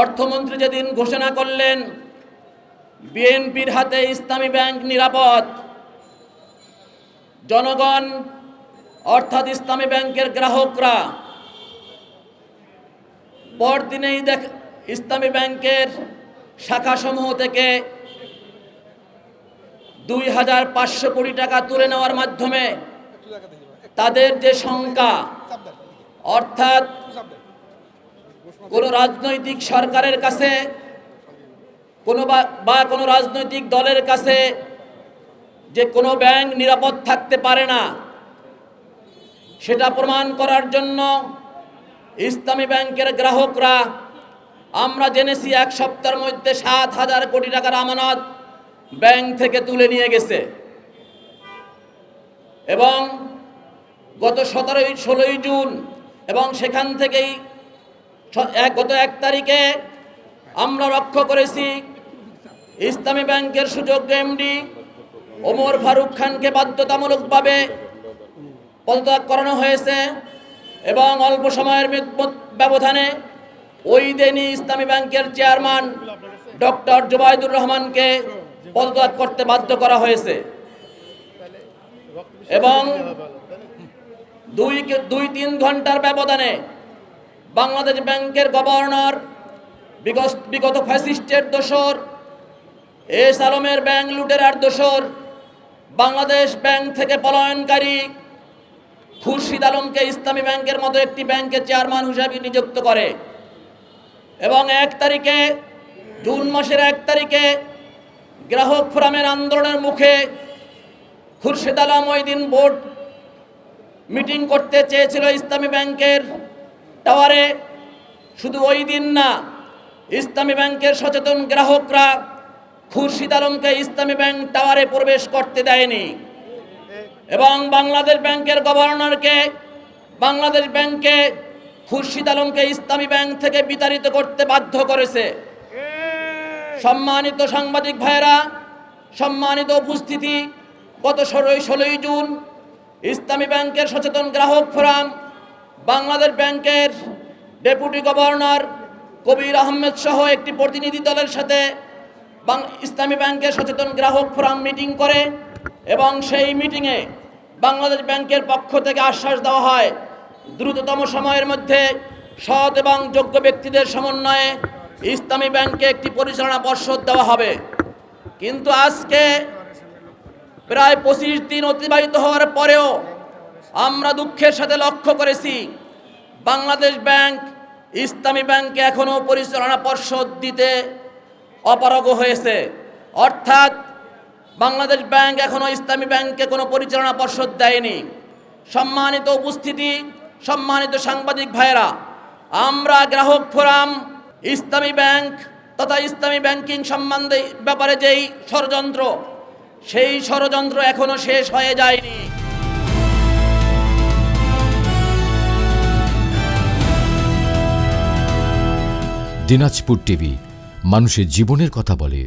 অর্থমন্ত্রী যেদিন ঘোষণা করলেন বিএনপির হাতে ইসলামী ব্যাংক নিরাপদ, জনগণ অর্থাৎ ইসলামী ব্যাংকের গ্রাহকরা পরদিনেই ইসলামী ব্যাংকের শাখাসমূহ থেকে 2500 কোটি টাকা তুলে নেওয়ার মাধ্যমে তাদের যে শঙ্কা, অর্থাৎ কোনো রাজনৈতিক সরকারের কাছে কোনো রাজনৈতিক দলের কাছে যে কোনো ব্যাংক নিরাপদ থাকতে পারে না, সেটা প্রমাণ করার জন্য ইসলামী ব্যাংকের গ্রাহকরা, আমরা জেনেছি 1 সপ্তাহের মধ্যে 7,000 কোটি টাকার আমানত ব্যাংক থেকে তুলে নিয়ে গেছে। এবং গত 17-16 জুন এবং সেখান থেকেই গত 1 তারিখে আমরা লক্ষ্য করেছি ইসলামী ব্যাংকের সুযোগ্য এমডি ওমর ফারুক খানকে বাধ্যতামূলকভাবে পদত্যাগ করানো হয়েছে এবং অল্প সময়ের ব্যবধানে ওই দিনই ইসলামী ব্যাংকের চেয়ারম্যান ডক্টর জুবাইদুর রহমানকে পদত্যাগ করতে বাধ্য করা হয়েছে। এবং 2-3 ঘন্টার ব্যবধানে বাংলাদেশ ব্যাংকের গভর্নর বিগত ফ্যাসিস্টের দোসর, এস আলমের ব্যাংক লুটেরার দোসর, বাংলাদেশ ব্যাংক থেকে পলায়নকারী খুরশিদ আলমকে ইসলামী ব্যাংকের মতো একটি ব্যাংকের চেয়ারম্যান হিসেবে নিযুক্ত করে। এবং 1 তারিখে, জুন মাসের 1 তারিখে গ্রাহক ফোরামের আন্দোলনের মুখে খুরশিদ আলম ওই দিন বোর্ড মিটিং করতে চেয়েছিল ইসলামী ব্যাংকের টাওয়ারে। শুধু ওই দিন না, ইসলামী ব্যাংকের সচেতন গ্রাহকরা খুরশিদ আলমকে ইসলামী ব্যাংক টাওয়ারে প্রবেশ করতে দেয়নি এবং বাংলাদেশ ব্যাংকের গভর্নরকে বাংলাদেশ ব্যাংকে খুরশিদ আলমকে ইসলামী ব্যাংক থেকে বিতাড়িত করতে বাধ্য করেছে। সম্মানিত সাংবাদিক ভাইয়েরা, সম্মানিত উপস্থিতি, গত 16 জুন ইসলামী ব্যাংকের সচেতন গ্রাহক ফোরাম, বাংলাদেশ ব্যাংকের ডেপুটি গভর্নর কবির আহমেদ সহ একটি প্রতিনিধি দলের সাথে ইসলামী ব্যাংকের সচেতন গ্রাহক ফোরাম মিটিং করে এবং সেই মিটিংয়ে বাংলাদেশ ব্যাংকের পক্ষ থেকে আশ্বাস দেওয়া হয় দ্রুততম সময়ের মধ্যে সৎ এবং যোগ্য ব্যক্তিদের সমন্বয়ে ইসলামী ব্যাংকে একটি পরিচালনা পর্ষদ দেওয়া হবে। কিন্তু আজকে প্রায় 25 দিন অতিবাহিত হওয়ার পরেও আমরা দুঃখের সাথে লক্ষ্য করেছি বাংলাদেশ ব্যাংক ইসলামী ব্যাংকে এখনও পরিচালনা পর্ষদ দিতে অপারগ হয়েছে। অর্থাৎ বাংলাদেশ ব্যাংক এখনও ইসলামী ব্যাংকে কোনো পরিচালনা পর্ষদ দেয়নি। সম্মানিত উপস্থিতি, সম্মানিত সাংবাদিক ভাইয়েরা, আমরা গ্রাহক ফোরাম ইসলামী ব্যাংক তথা ইসলামী ব্যাংকিং সম্বন্ধে ব্যাপারে যেই ষড়যন্ত্র, সেই ষড়যন্ত্র এখনো শেষ হয়ে যায়নি। দিনাজপুর টিভি, মানুষের জীবনের কথা বলে।